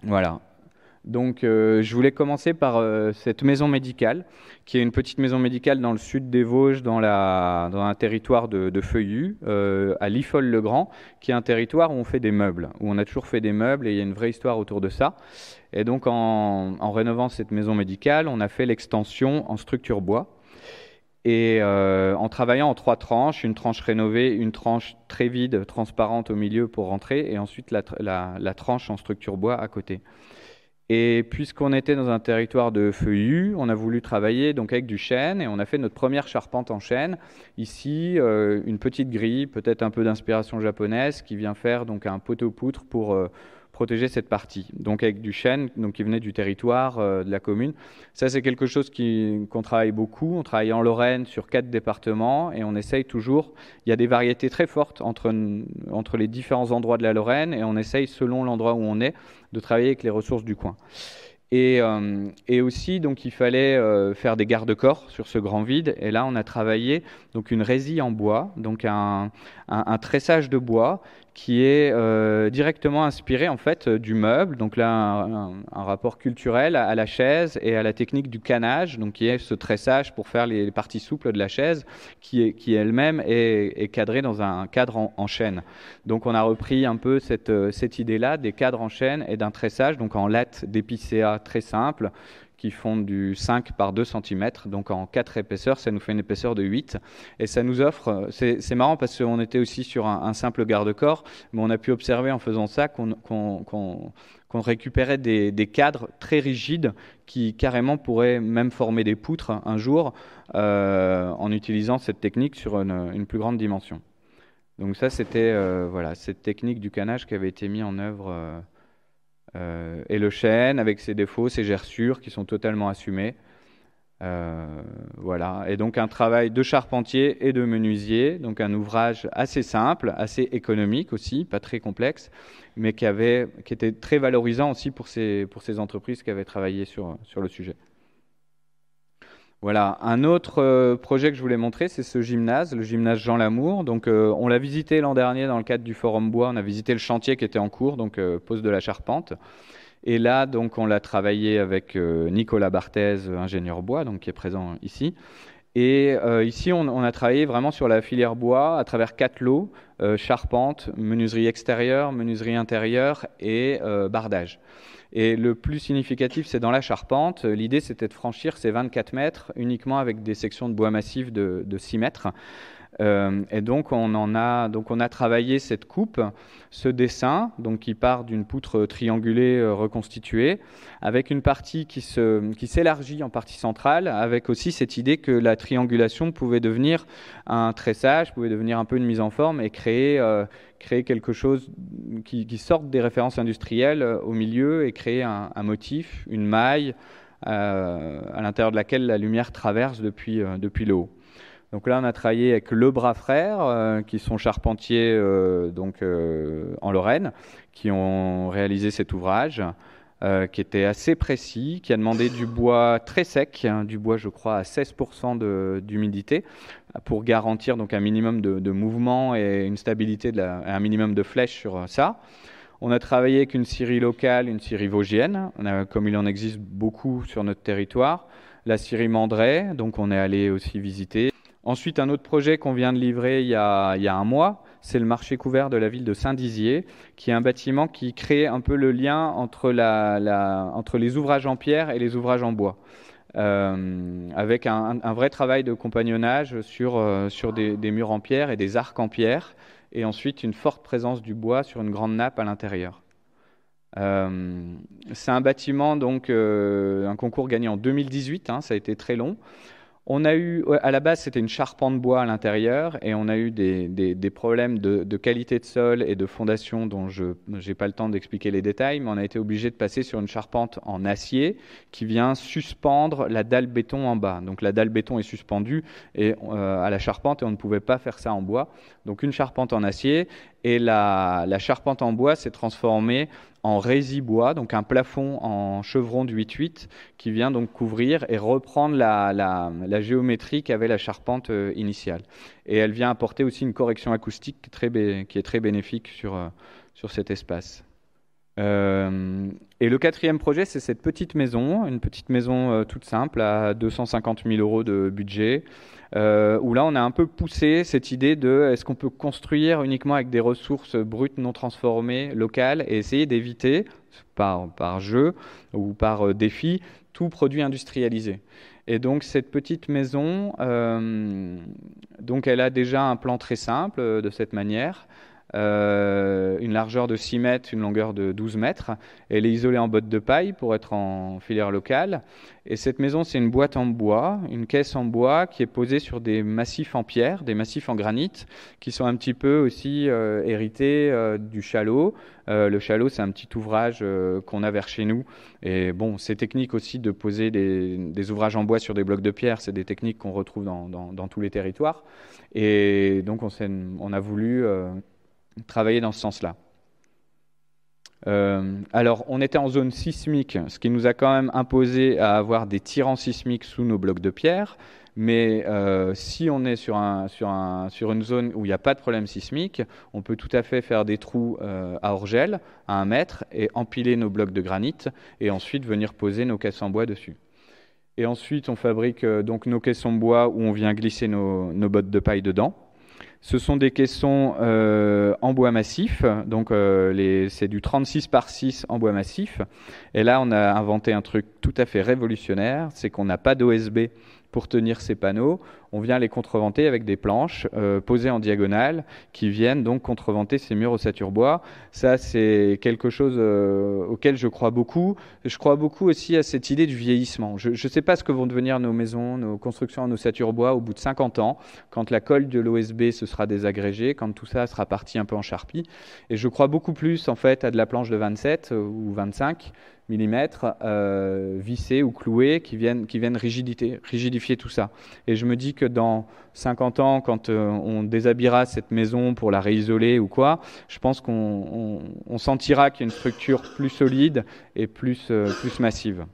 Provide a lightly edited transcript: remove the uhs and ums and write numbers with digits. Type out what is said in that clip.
Voilà. Donc, je voulais commencer par cette maison médicale, qui est une petite maison médicale dans le sud des Vosges, dans un territoire de Feuillus, à Liffol-le-Grand, qui est un territoire où on fait des meubles, où on a toujours fait des meubles et il y a une vraie histoire autour de ça. Et donc, en rénovant cette maison médicale, on a fait l'extension en structure bois. Et en travaillant en 3 tranches, une tranche rénovée, une tranche très vide, transparente au milieu pour rentrer, et ensuite la tranche en structure bois à côté. Et puisqu'on était dans un territoire de feuillus, on a voulu travailler donc avec du chêne et on a fait notre première charpente en chêne. Ici, une petite grille, peut-être un peu d'inspiration japonaise, qui vient faire donc un poteau-poutre pour protéger cette partie. Donc avec du chêne, donc qui venait du territoire de la commune. Ça, c'est quelque chose qu'on travaille beaucoup. On travaille en Lorraine sur 4 départements et on essaye toujours. Il y a des variétés très fortes entre les différents endroits de la Lorraine et on essaye, selon l'endroit où on est, de travailler avec les ressources du coin. Et aussi, donc, il fallait faire des garde-corps sur ce grand vide. Et là, on a travaillé donc une résille en bois, donc un tressage de bois qui est directement inspiré en fait du meuble. Donc là, un rapport culturel à la chaise et à la technique du canage, donc qui est ce tressage pour faire les parties souples de la chaise, qui elle-même est cadrée dans un cadre en chêne. Donc on a repris un peu cette idée-là des cadres en chêne et d'un tressage, donc en lattes d'épicéa très simple, qui font du 5 par 2 cm, donc en 4 épaisseurs, ça nous fait une épaisseur de 8. Et ça nous offre, c'est marrant parce qu'on était aussi sur un simple garde-corps, mais on a pu observer en faisant ça qu'on récupérait des cadres très rigides qui carrément pourraient même former des poutres un jour en utilisant cette technique sur une plus grande dimension. Donc ça, c'était voilà, cette technique du canage qui avait été mise en œuvre et le chêne avec ses défauts, ses gerçures qui sont totalement assumées. Voilà. Et donc un travail de charpentier et de menuisier, donc un ouvrage assez simple, assez économique aussi, pas très complexe, mais qui était très valorisant aussi pour ces entreprises qui avaient travaillé sur le sujet. Voilà, un autre projet que je voulais montrer, c'est ce gymnase, le gymnase Jean Lamour. Donc, on l'a visité l'an dernier dans le cadre du Forum Bois. On a visité le chantier qui était en cours, donc pose de la charpente. Et là, donc, on l'a travaillé avec Nicolas Barthez, ingénieur bois, donc qui est présent ici. Et ici, on a travaillé vraiment sur la filière bois à travers 4 lots, charpente, menuiserie extérieure, menuiserie intérieure et bardage. Et le plus significatif, c'est dans la charpente. L'idée, c'était de franchir ces 24 mètres uniquement avec des sections de bois massif de 6 mètres. Et donc on a travaillé cette coupe, ce dessin, donc qui part d'une poutre triangulée reconstituée, avec une partie qui s'élargit en partie centrale, avec aussi cette idée que la triangulation pouvait devenir un tressage, pouvait devenir un peu une mise en forme et créer quelque chose qui sorte des références industrielles au milieu et créer un motif, une maille à l'intérieur de laquelle la lumière traverse depuis le haut. Donc là, on a travaillé avec Le Bras Frères, qui sont charpentiers en Lorraine, qui ont réalisé cet ouvrage, qui était assez précis, qui a demandé du bois très sec, hein, du bois, je crois, à 16% d'humidité, pour garantir donc un minimum de mouvement et une stabilité, un minimum de flèche sur ça. On a travaillé avec une scierie locale, une scierie vosgienne, comme il en existe beaucoup sur notre territoire. La scierie Mandray, donc on est allé aussi visiter. Ensuite, un autre projet qu'on vient de livrer il y a un mois, c'est le marché couvert de la ville de Saint-Dizier, qui est un bâtiment qui crée un peu le lien entre les ouvrages en pierre et les ouvrages en bois, avec un vrai travail de compagnonnage sur des murs en pierre et des arcs en pierre, et ensuite une forte présence du bois sur une grande nappe à l'intérieur. C'est un bâtiment, donc un concours gagné en 2018, hein, ça a été très long. On a eu, à la base, c'était une charpente bois à l'intérieur et on a eu des problèmes de qualité de sol et de fondation dont je n'ai pas le temps d'expliquer les détails, mais on a été obligé de passer sur une charpente en acier qui vient suspendre la dalle béton en bas. Donc la dalle béton est suspendue à la charpente et on ne pouvait pas faire ça en bois. Donc une charpente en acier et la charpente en bois s'est transformée en rési-bois, donc un plafond en chevron de 8-8 qui vient donc couvrir et reprendre la géométrie qu'avait la charpente initiale. Et elle vient apporter aussi une correction acoustique qui est très bénéfique sur cet espace. Et le quatrième projet, c'est cette petite maison, une petite maison toute simple à 250 000 euros de budget, où là on a un peu poussé cette idée de est-ce qu'on peut construire uniquement avec des ressources brutes non transformées locales et essayer d'éviter par jeu ou par défi tout produit industrialisé. Et donc cette petite maison, donc elle a déjà un plan très simple de cette manière. Une largeur de 6 mètres, une longueur de 12 mètres. Elle est isolée en botte de paille pour être en filière locale. Et cette maison, c'est une boîte en bois, une caisse en bois qui est posée sur des massifs en pierre, des massifs en granit, qui sont un petit peu aussi hérités du chalot. Le chalot, c'est un petit ouvrage qu'on a vers chez nous. Et bon, c'est technique aussi de poser des ouvrages en bois sur des blocs de pierre. C'est des techniques qu'on retrouve dans tous les territoires. Et donc, on a voulu travailler dans ce sens-là. Alors, on était en zone sismique, ce qui nous a quand même imposé à avoir des tirants sismiques sous nos blocs de pierre. Mais si on est sur une zone où il n'y a pas de problème sismique, on peut tout à fait faire des trous à orgel, à 1 mètre, et empiler nos blocs de granit, et ensuite venir poser nos caisses en bois dessus. Et ensuite, on fabrique donc nos caisses en bois où on vient glisser nos bottes de paille dedans. Ce sont des caissons en bois massif, donc c'est du 36 par 6 en bois massif. Et là, on a inventé un truc tout à fait révolutionnaire, c'est qu'on n'a pas d'OSB pour tenir ces panneaux. On vient les contreventer avec des planches posées en diagonale qui viennent donc contreventer ces murs ossature bois. Ça, c'est quelque chose auquel je crois beaucoup. Je crois beaucoup aussi à cette idée du vieillissement. Je ne sais pas ce que vont devenir nos maisons, nos constructions en ossature bois au bout de 50 ans, quand la colle de l'OSB se sera désagrégée, quand tout ça sera parti un peu en charpie. Et je crois beaucoup plus en fait à de la planche de 27 ou 25 mm vissée ou clouée qui viennent rigidifier tout ça. Et je me dis que dans 50 ans, quand on déshabillera cette maison pour la réisoler ou quoi, je pense qu'on sentira qu'il y a une structure plus solide et plus massive.